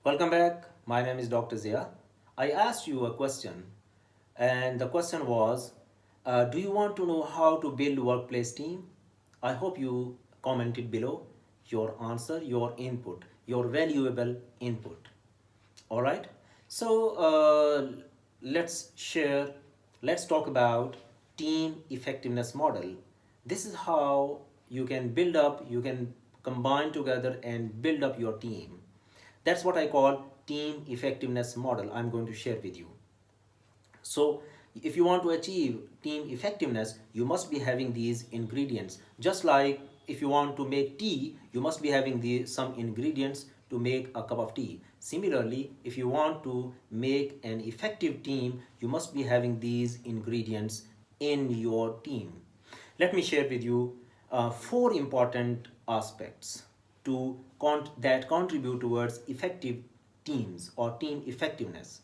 Welcome back. My name is Dr. Zia. I asked you a question, and the question was, do you want to know how to build workplace team? I hope you commented below your answer, your input, your valuable input. All right. So let's share. Let's talk about team effectiveness model. This is how you can build up. You can combine together and build up your team. That's what I call team effectiveness model. I'm going to share with you. So if you want to achieve team effectiveness, you must be having these ingredients. Just like if you want to make tea, you must be having some ingredients to make a cup of tea. Similarly, if you want to make an effective team, you must be having these ingredients in your team. Let me share with you four important aspects that contribute towards effective teams or team effectiveness.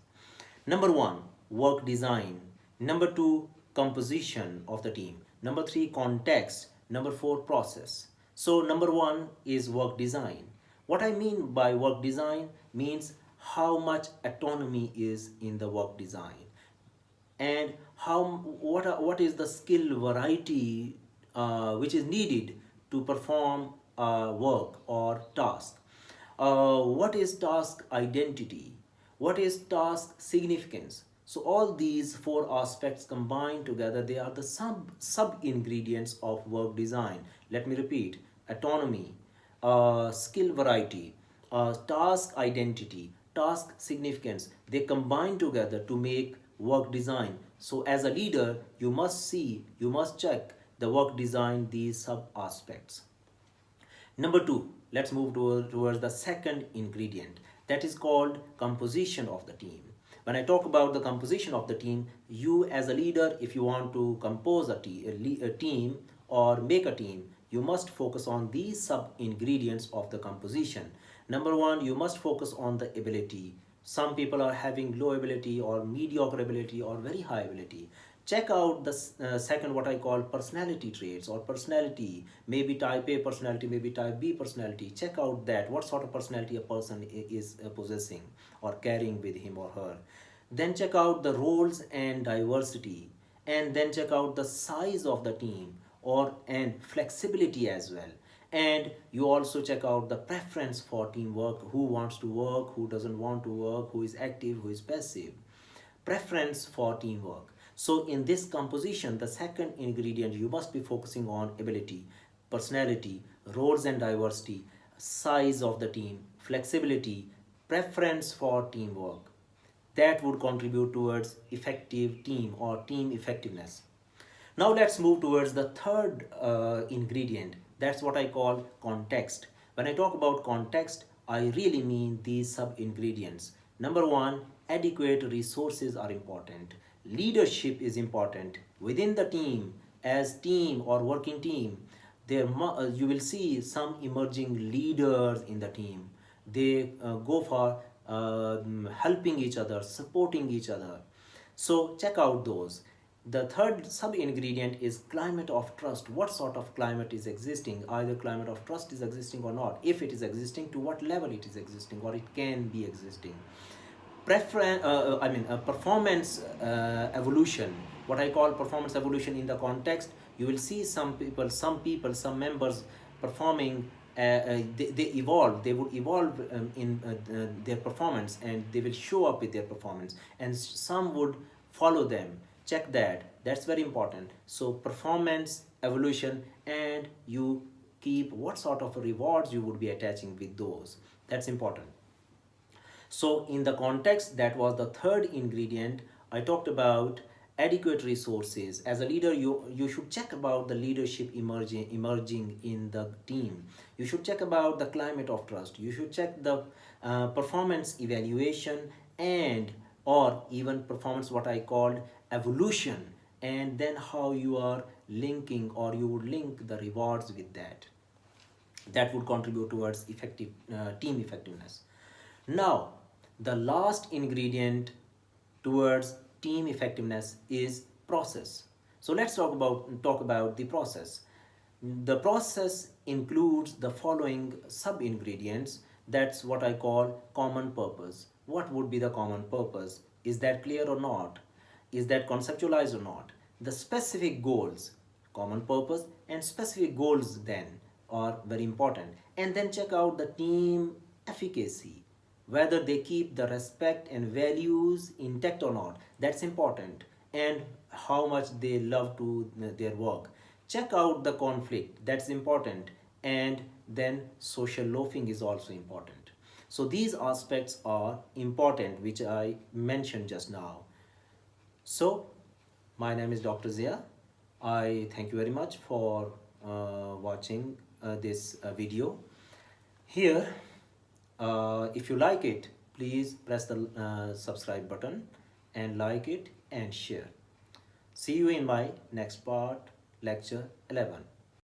Number one, work design. Number two, composition of the team. Number three, context. Number four, process. So number one is work design. What I mean by work design means how much autonomy is in the work design, and what is the skill variety which is needed to perform work or task. What is task identity, what is task significance. So all these four aspects combined together, they are the sub ingredients of work design. Let me repeat: autonomy, skill variety, task identity, task significance. They combine together to make work design. So as a leader, you must check the work design, these sub aspects. Number two, let's move towards the second ingredient, that is called composition of the team. When I talk about the composition of the team, you as a leader, if you want to compose a team or make a team, you must focus on these sub ingredients of the composition. Number one, you must focus on the ability. Some people are having low ability or mediocre ability or very high ability. Check out the second, what I call personality traits or personality, maybe type A personality, maybe type B personality. Check out that what sort of personality a person is possessing or carrying with him or her. Then check out the roles and diversity, and then check out the size of the team or and flexibility as well. And you also check out the preference for teamwork: who wants to work, who doesn't want to work, who is active, who is passive. Preference for teamwork. So in this composition, the second ingredient, you must be focusing on ability, personality, roles and diversity, size of the team, flexibility, preference for teamwork. That would contribute towards effective team or team effectiveness. Now let's move towards the third ingredient. That's what I call context. When I talk about context, I really mean these sub ingredients. Number one, adequate resources are important. Leadership is important within the team. As team or working team, you will see some emerging leaders in the team. They go for helping each other, supporting each other. So check out those. The third sub ingredient is climate of trust. What sort of climate is existing? Either climate of trust is existing or not. If it is existing, to what level it is existing or it can be existing. Performance evolution. What I call performance evolution in the context, you will see some members performing. They evolve. They would evolve in their performance, and they will show up with their performance. And some would follow them. Check that. That's very important. So performance evolution, and you keep what sort of rewards you would be attaching with those. That's important. So in the context, that was the third ingredient. I talked about adequate resources. As a leader, you should check about the leadership emerging in the team. You should check about the climate of trust. You should check the performance evaluation, and or even performance, what I called evolution, and then how you are linking, or you would link the rewards with that. That would contribute towards effective team effectiveness. Now, the last ingredient towards team effectiveness is process. So let's talk about the process. The process includes the following sub ingredients. That's what I call common purpose. What would be the common purpose? Is that clear or not? Is that conceptualized or not? The specific goals, common purpose and specific goals then are very important. And then check out the team efficacy, whether they keep the respect and values intact or not. That's important. And how much they love to their work. Check out the conflict. That's important. And then social loafing is also important. So these aspects are important, which I mentioned just now. So, my name is Dr. Zia. I thank you very much for watching this video. Here, if you like it, please press the subscribe button and like it and share. See you in my next part, lecture 11.